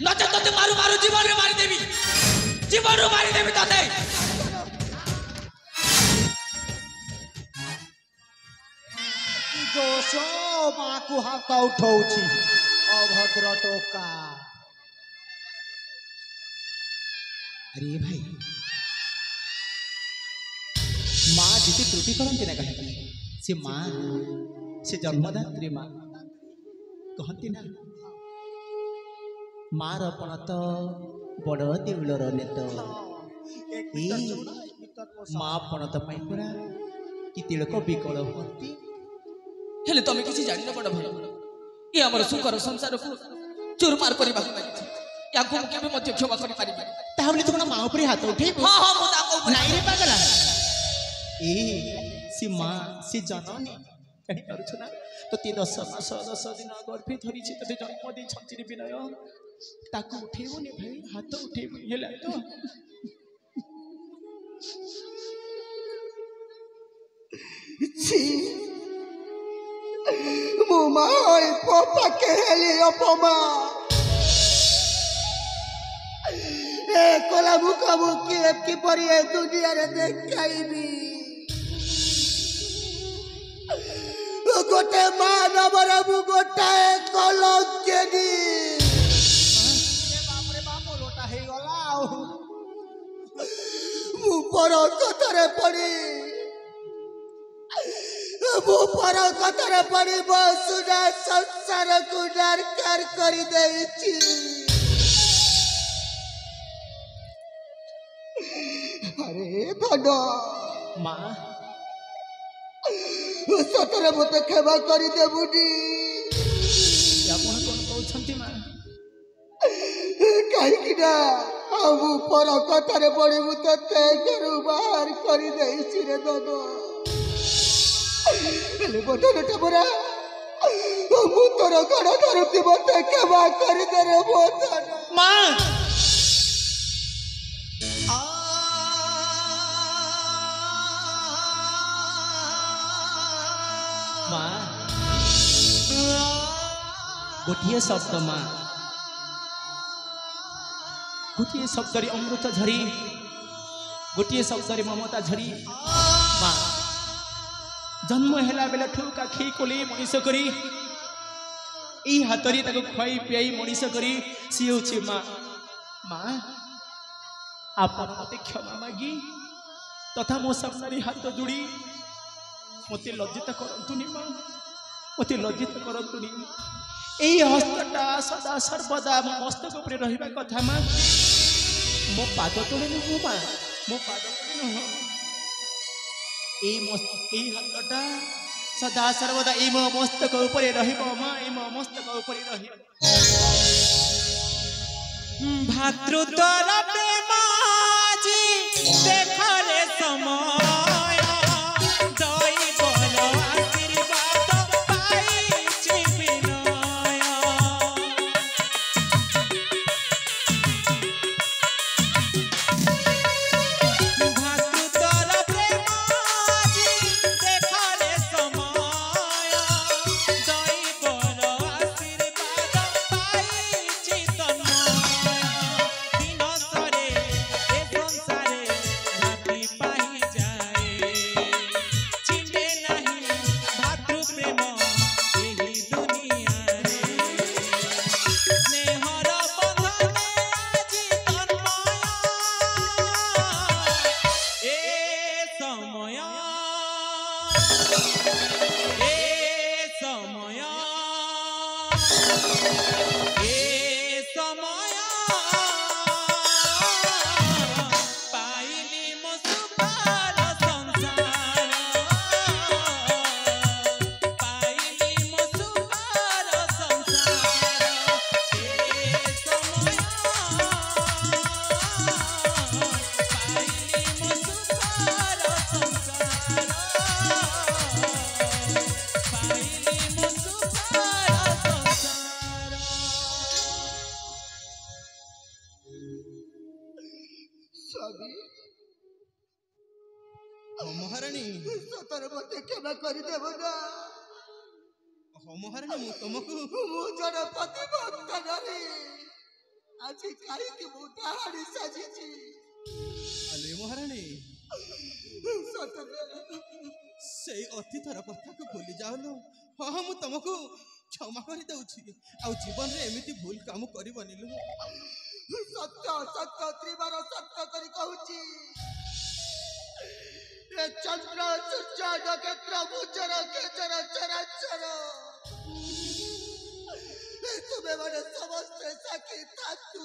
नचे तते मारू मारू जीवन रे मारी देबी जीवन रे मारी देबी तते जोश माँ को हाथ उठाऊची अभद्र टोका। अरे भाई माँ जिते त्रुटि करती ना कहीं से माँ से जन्मदात्री माँ कहती ना माँ रपण तो बड़ देउलर नेत माँ पण तो पाई परा कि तिलक विकल होती हेले तमे किसी जानि न बड़ भल ये हमर सुकर संसार को चूरमार करबा लागि या को केबे मध्य क्षमा करि पारिबा ताहले तो माँ ऊपर हाथ उठे हां हां मु ताको ऊपर नहीं रे पागला ए सी माँ सी जननी कहीं करू छना तो ती 10 मास 10 दिन गर्भे धरी छी तते जन्म दे छंचिरी विनय ताको उठेबोनी भाई हाथ उठेबो हेला तो छी मो माय पापा के हेली अपमा ए कोला मुखा मुखी की परी ए दुनिया रे देखाइबी गोटे मानवर मु गोटाए कलंकेनी बाप रे बाप लोटा हे गला मु पर कथरे पड़ी मु पर कथरे पड़ी बसुना संसार को नरकार करी देइछि अरे धन माँ सतरे मत क्षमा कर देबुनी आपण कोन कहउछंती माँ कहीं ना हम पर कथरे पड़ी मु ते घरू बाहर कर देइछि रे धन हेले बदन टबरा मु तोर गड़ धरुती मत क्षमा कर दे रे बदन माँ माँ गोटे शब्द माँ गोटे शब्द अमृत झरी गोटे शब्द ममता झरी माँ जन्म हेला बेला ठुका खी कोली मनीष करी ई हातरी ताको खुआई पियाई मनीष करी सी होची माँ माँ आपण मते क्षमा मागी तथा मो सामने हाथ जोड़ी मते लज्जित करंतुनी माँ मते लज्जित करंतुनी एई हस्तटा सदा सर्वदा मो मस्तक ऊपर रहिबा कथा माँ मो पाद तले नु माँ मो पाद तले नु एई हातटा सदा सर्वदा एई मो मस्तक ऊपर रहिबो माँ एई मो मस्तक ऊपर रहिबो भातृत्वर प्रेमाजी देखरे समय महारानी सतर मते क्षमा कर देबो ना महारानी मु तुमको मु जने पति भक्त नारी आज काहे मु डाहाणी साजिची अले महारानी सतरे से अतीतर कथा को भूली जाओ हाँ हाँ मु तुमको क्षमा कर दउछि आ जीवन रे एमिति भूल काम करबनी लो सत्य सत्य त्रिवार सत्य करी कहूची ए चंद्र सूर्य नक्षत्र भूचर केचर चराचर ए तुम्हें मैंने समस्त साक्षी थाकू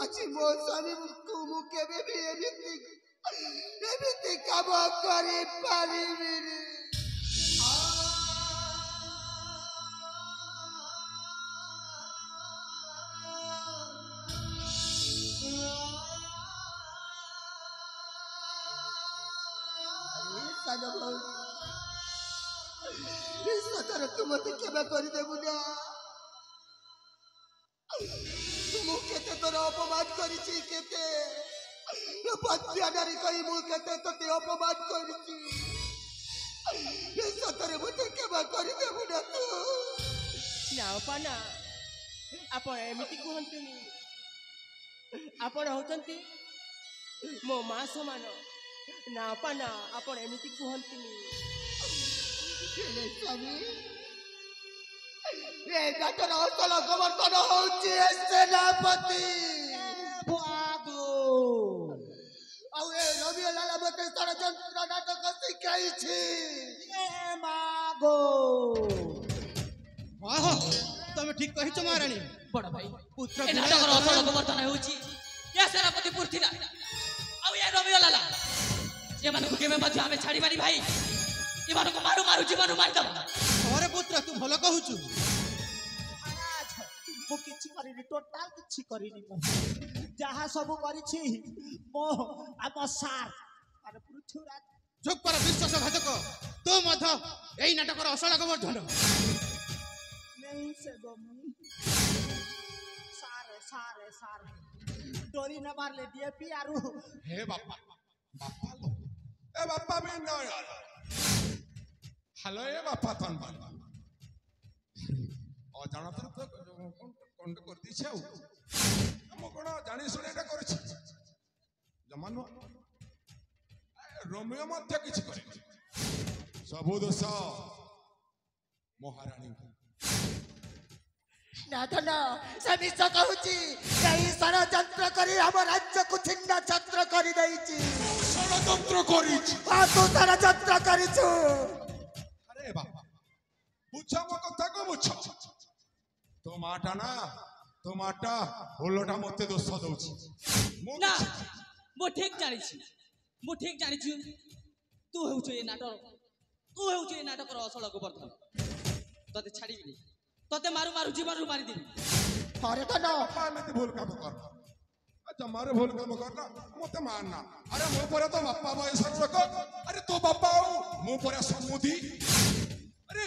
आज मो स्वामी को मु केबे भी एमिति काम करी पारिबिनी सतर तुम केबे कर देबु ना तुम केते तोर अपमान करिछि केते बच्चा नारी कहि मु केते तते अपमान करिछि सतर मते केबे कर देबु ना तू ना पाना आपण एमिति कहंतनी आपण होतंती मो मां समान ना पाना आपण एमिति कहंतनी स्वामी ए गाटर असल गोवर्धन होउची सेनापति भागो औ ए रवि लाला मते षडयंत्र नाटक सिखाइछि ए मागो वाह तुम ठीक कहिछ महारानी बड़ भाई पुत्र ए नाटकर असल गोवर्धन होउची या सेनापति पुरथिला आ ए रवि लाला ये मानको केबे मध्य हमें छाड़ी मारी भाई ये मानको मारू मारू जीवन मार दब अरे पुत्र तू भलो कहूछु महाराज मो किछि करिनी टोटल किछि करिनी मो जहा सब करिछि मो आम सार अरे पृथ्वीराज चुप कर विश्वासघातक तू मध्य एई नाटकर असल गोवर्धन नहीं से गमी सारे डोरी न मार ले डीएपी आरु हे बापा बापा लो ए बापा भी न यार हेलो ए बापा तन बाल ओ जाना तो कोन कर दी छै हम कोन जानि सुने एटा करछि जमानो रोमियो मध्य किछ करे सब दोष महारानी नाथन से विश्व कहूची यही षडयंत्र करी हम राज्य को छिन्न छत्र करी दैछि षडयंत्र करिछि आ तू षडयंत्र करिछु अरे बापा बुझा मो कथा को बुझ तो माटा होलोटा मते दोष दउछि ना मो ठीक जानिछु तू हेउछु ए नाटकर असल गोवर्धन तते छाड़ीबिनी तते मारू मारू जीवन रू मारी देबी अरे तो न बापा एमती भूल काम कर अच्छा मारे भूल काम करना मते मारना अरे मो पर तो बापा बयस लोक अरे तो बापा मो पर समुदी अरे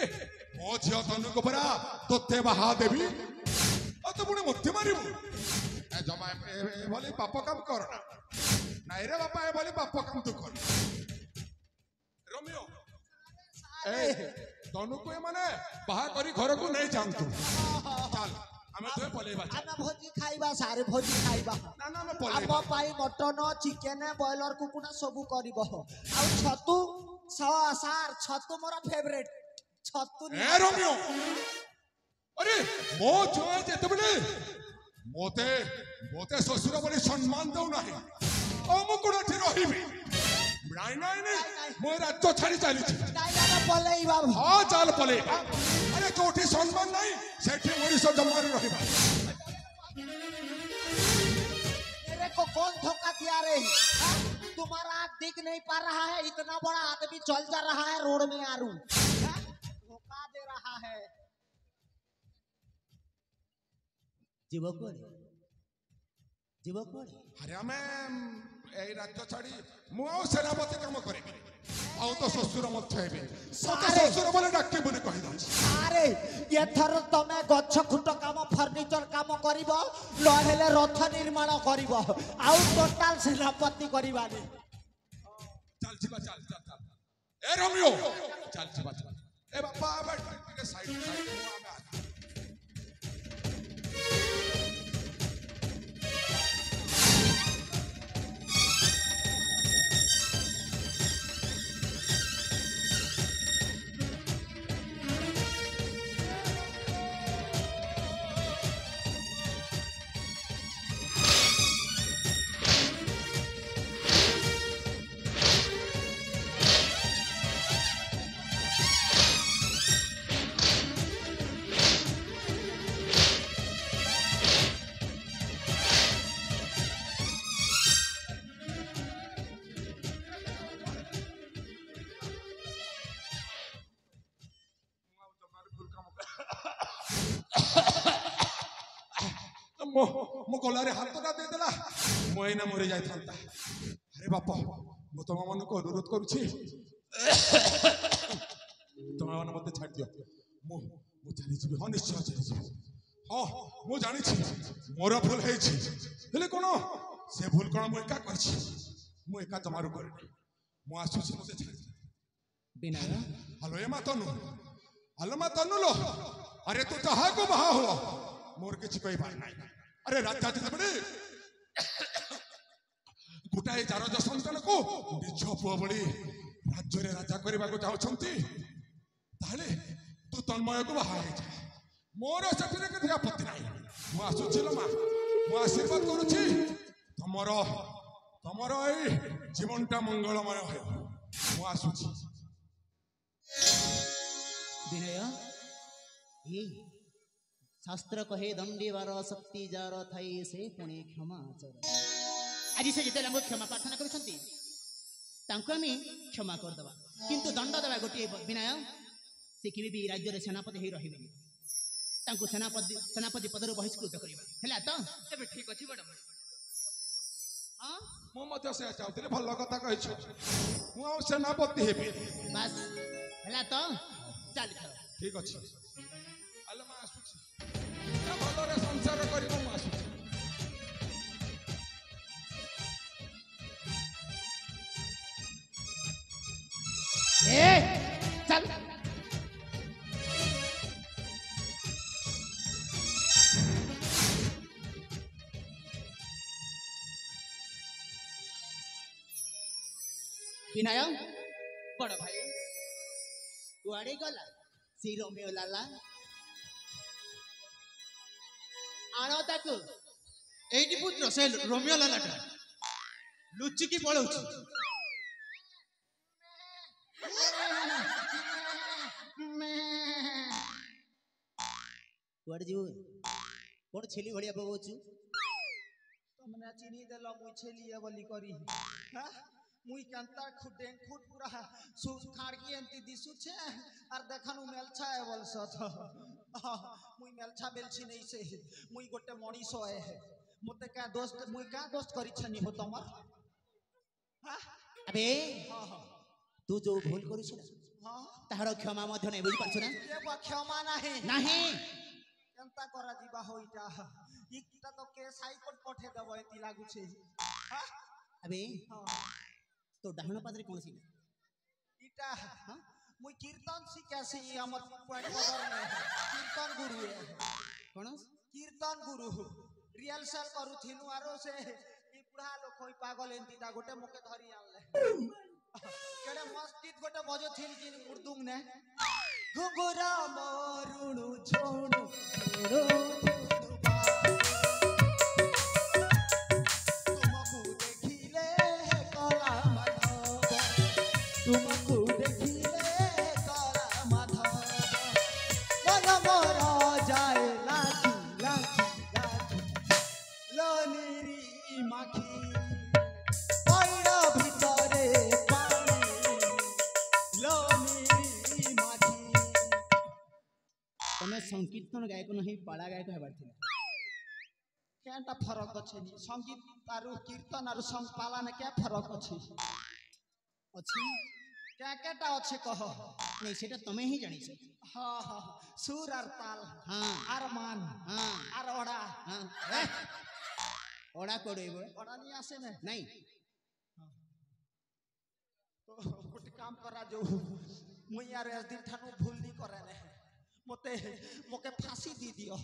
मो झियो तनुक परा तोते बाहा देवी आ तो पुणे मते मारिबु ए जमा ए भली पाप काम करना नाही रे बापा ए भली पाप काम तू कर रोमियो ए तनुक ए माने बाहा करी घर को नहीं जानतु चल हमें तो पलेबा आना भोजी खाइबा सारे भोजी खाइबा ना ना मैं आम पलेबा पाई मटन चिकेन बॉयलर कुकुड़ा सब करिब आ छतु सार छतु मोर फेवरेट छतु ए रोमियो अरे मो जोए जेते बले मोते ससुर बोली सम्मान दउ नाही ओ मु कोठी रहिबी नाही नाही नाही मो राज्य छाड़ी चली छी डायना पलेइबा हां चाल पलेबा अरे कोठी सम्मान नाही सेठी ओडिसा जमारे रहिबा मेरे को कौन धोखा दिया रे तुम्हारा आँख दिख नहीं पा रहा है इतना बड़ा आदमी चल जा रहा है रोड में आरू धोखा दे रहा है जीवक अरे हमें ए राज्य छाड़ी मु सेनापति काम करे आउ तो ससुर मत हेबे ससुर बोले डाके बोले कहि दछ अरे ये थर तमे गच्छ खुट काम फर्नीचर काम करिवो ल हेले रथ निर्माण करिवो आउ टोटल सेनापति करिवानी चल छिबा चल ए रोमियो चल छिबा ए बापा बैठ के साइड मु आबे ମୋ ଗଳାରେ ହାତଟା ଦେଇଦେଲା ମୁଁ ଏଇନା ମରି ଯାଇଥାନ୍ତା। ଆରେ ବାପ ମୁଁ ତମମାନଙ୍କୁ ଅନୁରୋଧ କରୁଛି ତମେମାନେ ମତେ ଛାଡ଼ିଦିଅ। ମୁଁ ଚାଲିଯିବି। ହଁ ନିଶ୍ଚୟ ଚାଲିଯିବି। ହଁ ମୁଁ ଜାଣିଛି ମୋର ଭୁଲ ହେଇଛି ହେଲେ କ'ଣ ସେ ଭୁଲ କ'ଣ ମୁଁ ଏକା କରିଛି? ମୁଁ ଏକା ଜମାରୁ କରିନି। ମୁଁ ଆସୁଛି ମତେ ଛାଡ଼ିଦିଅ। ବିନୟ ହ୍ୟାଲୋ ଏ ମା ତନୁ। ହ୍ୟାଲୋ ମା ତନୁ ଲୋ। ଆରେ ତୁ ଯାହାକୁ ବାହା ହୁଅ ମୋର କିଛି କହିବାର ନାହିଁ। ଆରେ ରାଜା ଯେତେବେଳେ ଗୋଟାଏ ଜାରଜ ସନ୍ତାନକୁ ନିଜ ପୁଅ ଭଳି ରାଜ୍ୟରେ ରାଜା କରିବାକୁ ଚାହୁଁଛନ୍ତି ତାହେଲେ ତୁ ତନ୍ମୟକୁ ବାହା ହେଇଯା। ମୋର ସେଥିରେ କିଛି ଆପତ୍ତି ନାହିଁ। ମୁଁ ଆସୁଛି ଲୋ ମା। ମୁଁ ଆଶୀର୍ବାଦ କରୁଛି ତମର ଏଇ ଜୀବନଟା ମଙ୍ଗଳମୟ ହେଉ। ମୁଁ ଆସୁଛି। ବିନୟ ଏ शास्त्र कहे दंडी बार शक्ति जार थाई से पुणे क्षमा आचर। आज से जिते क्षमा प्रार्थना कर क्षमा करदे किंतु दंड देवा गोटे विनय से कि भी राज्य सेनापति हो रही सेनापति पदर बहिष्कृत करवा तो ଏବେ ଠିକ ଅଛି ବଡ଼ ଭାଇ। हाँ ମୁଁ ମଧ୍ୟ ସେ ଚାହୁଁଥିଲି। ଭଲ କଥା କହିଛ। ମୁଁ ଆଉ ସେନାପତି ହେବି। बस है तो चल ଠିକ ଅଛି। ଆଲୋ ମା ଆସୁଛି। ଭଲରେ ସଂସାର କରିବ। ମୁଁ ଆସୁଛି। चल विनय ବଡ଼ ଭାଇ कुआड़े गला सी रोमियो लाला आनो ताकू ଏଇଠି ପୁତ୍ର ସେ ରୋମିଓ ଲାଲାଟା ଲୁଚିକି ପଳଉଛି। कुआड़े जीव कौन छेली भड़िया बगोचू तुमने चिन्ही देल मुई छेलिए बोली करी। हाँ मुई केंता खुडें खुद पूरा सुख खाड़की एंती दिसु छे और देखनु मेलछा है बोलसत। मुई मेलछा बेलछी नहीं से मुई गोटे मनीषो है मते का दोस्त मुई का दोस्त करी छनी हो तमर। हाँ अबे हाँ हाँ तू जो भूल करू हाँ ताହାର क्षमा मध्य नहीं बुझी पारछु ना ये बा क्षमा नहीं नहीं केंता करा जीवा हो इटा इटा तो केस हाई कोर्ट पठे देबो एती लागु छे। हाँ अबे हाँ तो डाहण पादरे कौन सी इटा हाँ मुई कीर्तन सिखासी हमर पॉइंट बदल में कीर्तन गुरु है। कौन कीर्तन गुरु रिहर्सल करू थिनु आरो से ई बुढ़ा लोक होई पागल एंती दा गोटे मुके धरी आनले केडे मस्त गीत गोटे बजो थिन कि उर्दू ने घुंघरा मोरुणु छोणु तुमको देखिले कला माधव तुमको देखिले कला माधव मन मोर जाए लाखी लाखी लाखी लनिरी माखी पैर भितरे पानी लनिरी माखी। तमे संकीर्तन गायक नहीं पाड़ा गायक हेबार थिला केनटा फरक अछि संगीत आरु कीर्तन आरु संपाला ने क्या फरक अछि अछि क्या केटा अछि कह। नहीं सेटा तमे ही जानी छ। हाँ हाँ सुर आर ताल हाँ आर मान हाँ आर ओड़ा हाँ ओड़ा कोड़ेबो ओड़ा नहीं आसे ने नहीं तो कुछ काम करा जो मुई यार एस दिन ठानु भूल नहीं करे ने मते मोके फांसी दी दियो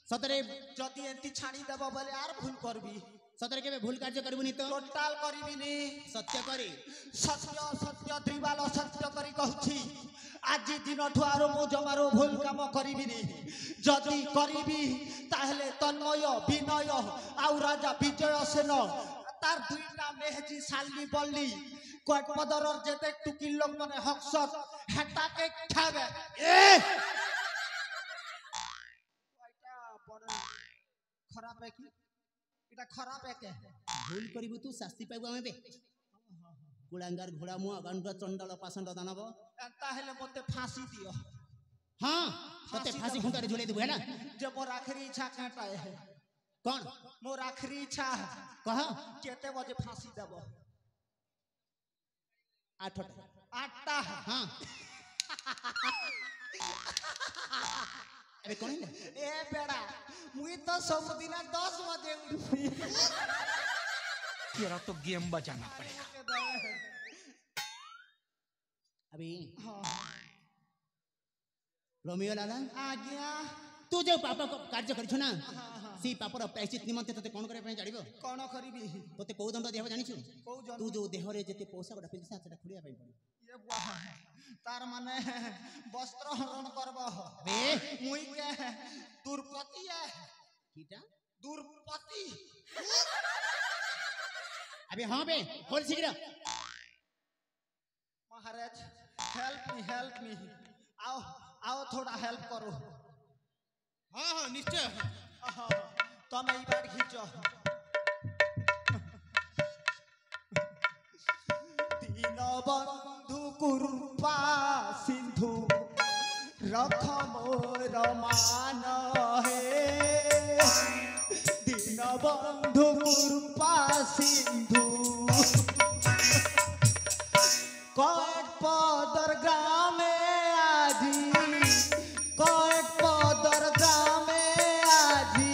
सतरे जदी एंती छाड़ी देबो बोले यार भूल करबी सतरे केबे भूल कार्य करबुनी तो टोटल करबी नी सत्य करी सत्य सत्य त्रिबाल सत्य करी कहूची आज दिन ठुआरो मु जमारो भूल काम करिबी नी जदी करिबी ताहले तन्मय विनय आउ राजा विजय सेन तार दुईटा मेहजी सालनी बल्ली कोट पदरर जेते टुकी लोक माने हक्सत हेटा के खाबे ए ओइटा बड़ खराब है कि इटा खराब है के भूल करिबु तू शास्ति पाइबु हमें बे गुलांगार घोड़ा मुआ गंड चंडल पासंड दानव एंता हेले मते फांसी दियो हाँ तते फांसी खुंटा रे झुले देबो हैला जे मोर आखिरी इच्छा काटा है कौन मोर आखिरी इच्छा कह केते बजे फांसी देबो 8टा 8टा हाँ अबे कौन है ए बेड़ा मुई तो सब दिन 10 बजे उठी तेरा तो गेम बजाना पड़ेगा अभी रोमियो लाला आज्ञा तू जो पाप कार्य कर ना सी पापर प्रायश्चित निमंते तते कोन करे जानिबो कोन करिबी तते को दंड देहबो जानिछु को जन तू जो देह रे जते पोषक रखि सेटा खुलिया पई पड़ी ये बुआ तार माने वस्त्र हरण करबो बे मुई के दुर्पति है कीटा दुर्पति अबे हां बे बोल शीघ्र महाराज हेल्प मी आओ आओ थोड़ा हेल्प करो हाँ हाँ निश्चय तुम ई बार खींचो दीन बंधु कृपा सिंधु रख मोर मान हे दीन बंधु कृपा सिंधु कट पदर ग्रामे आजी कट पदर ग्रामे आजी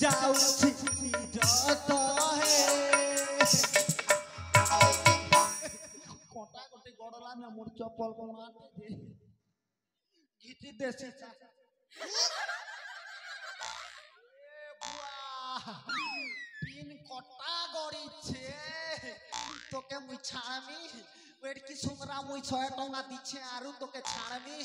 जाऊ छी जत हे कोटा कोटी गडला न मोर चप्पल को माटे दे गीती देसी चा ए बुआ पिन कोटा गड़ी छे তোকে মুই ছাড়ামি ওইট কি সুমরা মুই 6 টাকা দিছে আরু তোকে ছাড়ামি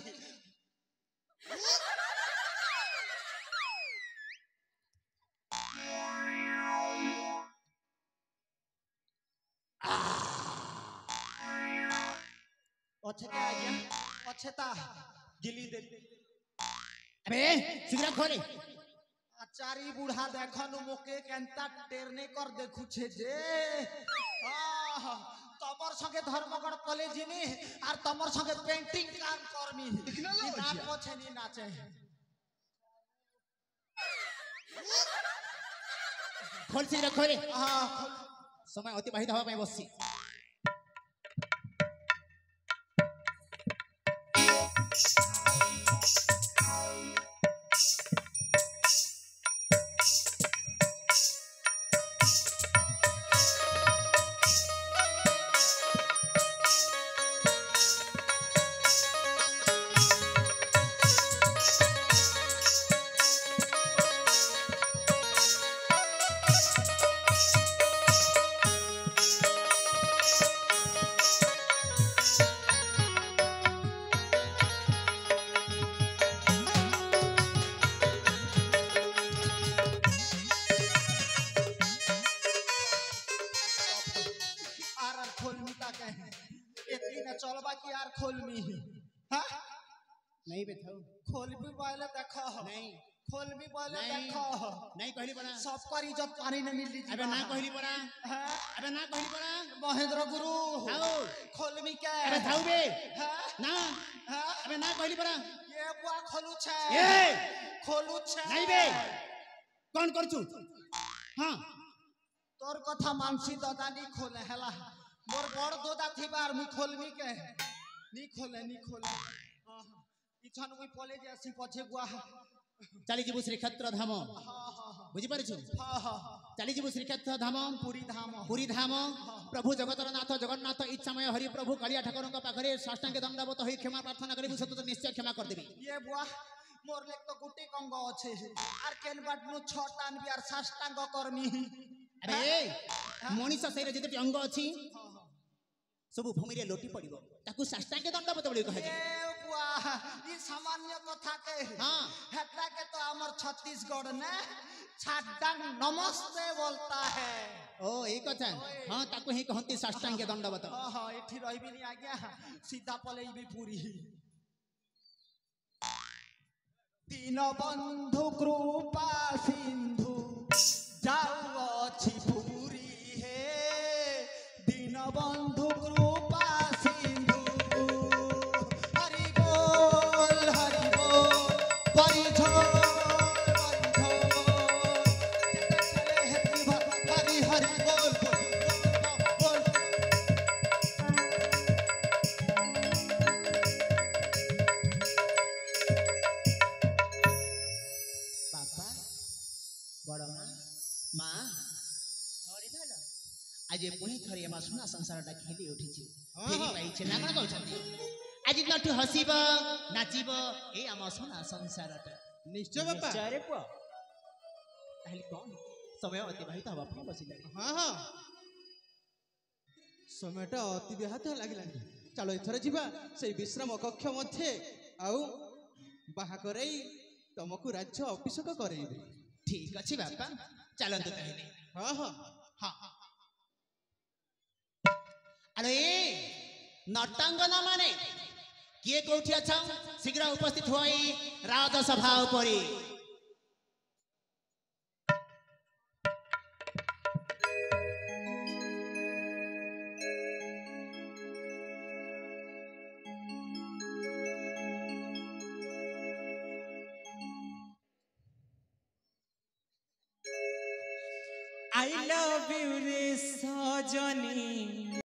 অছেতা আজ্ঞা অছেতা গিলি দে अबे शीघ्र खोले आचारी बूढ़ा देखनु मोके केनता टेरने कर देखुछे जे तमर संगे धर्मगढ़ कॉलेज नी आर तमर संगे पेंटिंग काम करमी नाच पछे नी नाचे खोल शीघ्र खोले हां समय अतिबाहित हवा ପାଇଁ बसছি नहीं बेथाऊ खोलबी बोले देखो नहीं खोलबी बोले नहीं। देखो नहीं कहली पड़ा सब पर इज्जत पानी न मिली अबे ना कहली पड़ा हाँ? अबे ना कहली पड़ा महेंद्र गुरु थाऊ खोलबी के अबे थाऊ बे हाँ? ना हाँ? अबे ना कहली पड़ा ये बुआ खोलू छे ए खोलू छे नहीं बे कौन करछु हां तोर कथा मानसी दादा नी खोले हला मोर बड़ दादा थिबार मु खोलबी के नी खोले इछन मु कॉलेज आसी पछे बुआ चली जीवु श्रीक्षेत्र धाम हां बुझी पारिछु हां चली जीवु श्रीक्षेत्र धाम पुरी धाम प्रभु जगतर नाथ जगन्नाथ इच्छामय हरि प्रभु कालिया ठाकुर पाखरे साष्टांग दंडवत होई क्षमा प्रार्थना करी सत निश्चय क्षमा कर देबी ये बुआ मोर लेक तो गुटी कंग अच्छे आर केन बाट नु छटान बियार साष्टांग कर्मी अरे मनीष शरीर जेते अंग अछि सब भूमि रे लोटी पड़िबो ताकु साष्टांग दंडवत बोली कह ए बुआ ई सामान्य कथा के हां हेतला के तो हमर छत्तीसगढ़ ने छाटांग नमस्ते बोलता है ओ ए कथा हां ताकु ही कहंती साष्टांग दंडवत हां एठी रहबी नी आज्ञा सीधा पलेबी पूरी दीन बंधु कृपा सिंधु जाऊ अछि पूरी हे दीन बंधु कृपा सिंधु हरि बोल बापा बड़ माँ माँ आज पुणी थरी आम सुना संसारटा खेली उठी फेरी पाई ना कौन कहते आज नटू हसीब नाचिब ए आम सुना संसारटा निश्चय बापा रे पुआ ताहले कौन समय अतिबाहित हवा ପାଇଁ बसिलाଣି हाँ हाँ समयटा अतिबाहित लागिलानी चलो एथर जीवा से विश्राम कक्ष मध्य आउ बाहा कराई तुमको राज्य अभिषेक करेइबे ठीक अच्छी बापा चलते ताहले हाँ हाँ हाँ अरे नटांगना माने किए कोठी अच्छा शीघ्र उपस्थित होई राजसभा उपरी I love you रे सजनी